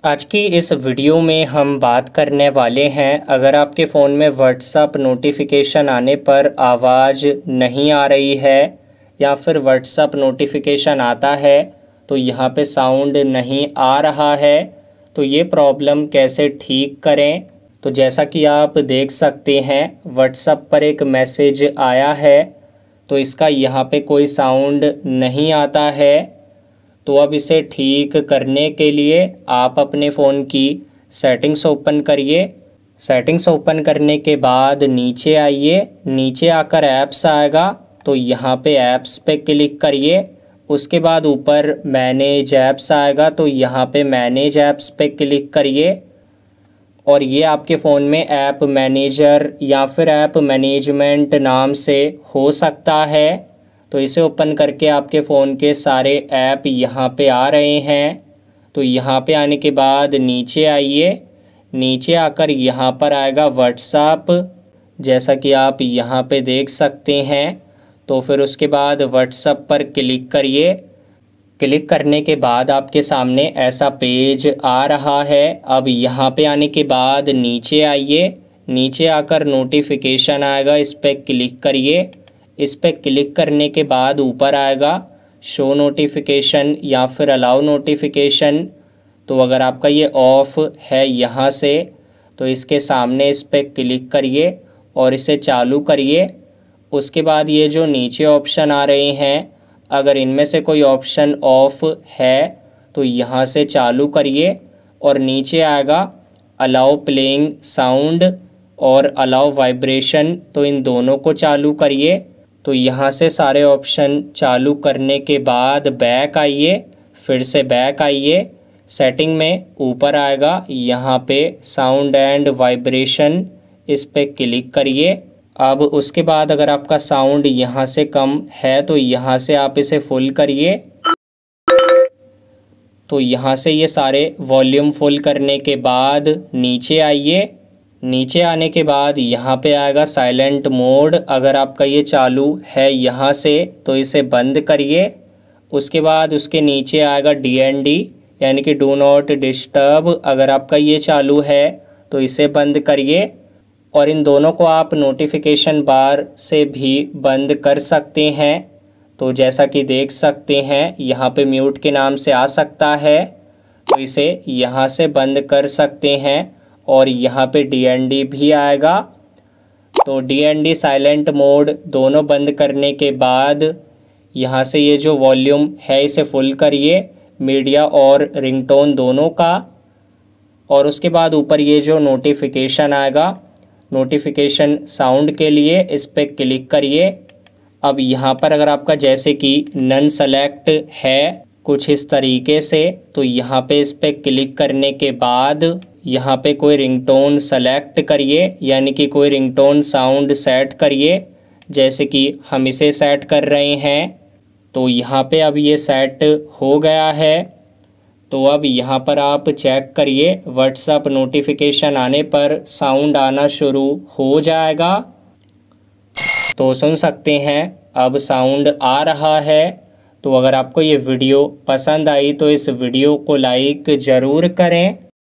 आज की इस वीडियो में हम बात करने वाले हैं, अगर आपके फ़ोन में व्हाट्सएप नोटिफिकेशन आने पर आवाज़ नहीं आ रही है या फिर व्हाट्सएप नोटिफिकेशन आता है तो यहाँ पे साउंड नहीं आ रहा है, तो ये प्रॉब्लम कैसे ठीक करें। तो जैसा कि आप देख सकते हैं व्हाट्सएप पर एक मैसेज आया है, तो इसका यहाँ पे कोई साउंड नहीं आता है। तो अब इसे ठीक करने के लिए आप अपने फ़ोन की सेटिंग्स ओपन करिए। सेटिंग्स ओपन करने के बाद नीचे आइए, नीचे आकर ऐप्स आएगा तो यहाँ पे ऐप्स पे क्लिक करिए। उसके बाद ऊपर मैनेज ऐप्स आएगा तो यहाँ पे मैनेज ऐप्स पे क्लिक करिए और ये आपके फ़ोन में ऐप मैनेजर या फिर ऐप मैनेजमेंट नाम से हो सकता है। तो इसे ओपन करके आपके फ़ोन के सारे ऐप यहाँ पे आ रहे हैं। तो यहाँ पे आने के बाद नीचे आइए, नीचे आकर यहाँ पर आएगा व्हाट्सएप, जैसा कि आप यहाँ पे देख सकते हैं। तो फिर उसके बाद व्हाट्सएप पर क्लिक करिए। क्लिक करने के बाद आपके सामने ऐसा पेज आ रहा है। अब यहाँ पे आने के बाद नीचे आइए, नीचे आकर नोटिफिकेशन आएगा, इस पर क्लिक करिए। इस पर क्लिक करने के बाद ऊपर आएगा शो नोटिफिकेशन या फिर अलाउ नोटिफिकेशन। तो अगर आपका ये ऑफ़ है यहाँ से तो इसके सामने इस पर क्लिक करिए और इसे चालू करिए। उसके बाद ये जो नीचे ऑप्शन आ रहे हैं, अगर इनमें से कोई ऑप्शन ऑफ़ है तो यहाँ से चालू करिए और नीचे आएगा अलाउ प्लेइंग साउंड और अलाउ वाइब्रेशन, तो इन दोनों को चालू करिए। तो यहाँ से सारे ऑप्शन चालू करने के बाद बैक आइए, फिर से बैक आइए, सेटिंग में ऊपर आएगा यहाँ पे साउंड एंड वाइब्रेशन, इस पे क्लिक करिए। अब उसके बाद अगर आपका साउंड यहाँ से कम है तो यहाँ से आप इसे फुल करिए। तो यहाँ से ये सारे वॉल्यूम फुल करने के बाद नीचे आइए, नीचे आने के बाद यहाँ पे आएगा साइलेंट मोड, अगर आपका ये चालू है यहाँ से तो इसे बंद करिए। उसके बाद उसके नीचे आएगा DND यानी कि डू नॉट डिस्टर्ब, अगर आपका ये चालू है तो इसे बंद करिए। और इन दोनों को आप नोटिफिकेशन बार से भी बंद कर सकते हैं। तो जैसा कि देख सकते हैं यहाँ पे म्यूट के नाम से आ सकता है, तो इसे यहाँ से बंद कर सकते हैं। और यहाँ पे DND भी आएगा, तो DND साइलेंट मोड दोनों बंद करने के बाद यहाँ से ये जो वॉल्यूम है इसे फुल करिए, मीडिया और रिंगटोन दोनों का। और उसके बाद ऊपर ये जो नोटिफिकेशन आएगा, नोटिफिकेशन साउंड के लिए, इस पर क्लिक करिए। अब यहाँ पर अगर आपका जैसे कि नन सेलेक्ट है कुछ इस तरीके से, तो यहाँ पे इस पर क्लिक करने के बाद यहाँ पे कोई रिंगटोन सेलेक्ट करिए, यानी कि कोई रिंगटोन साउंड सेट करिए, जैसे कि हम इसे सेट कर रहे हैं। तो यहाँ पे अब ये सेट हो गया है। तो अब यहाँ पर आप चेक करिए, व्हाट्सएप नोटिफिकेशन आने पर साउंड आना शुरू हो जाएगा। तो सुन सकते हैं अब साउंड आ रहा है। तो अगर आपको ये वीडियो पसंद आई तो इस वीडियो को लाइक ज़रूर करें।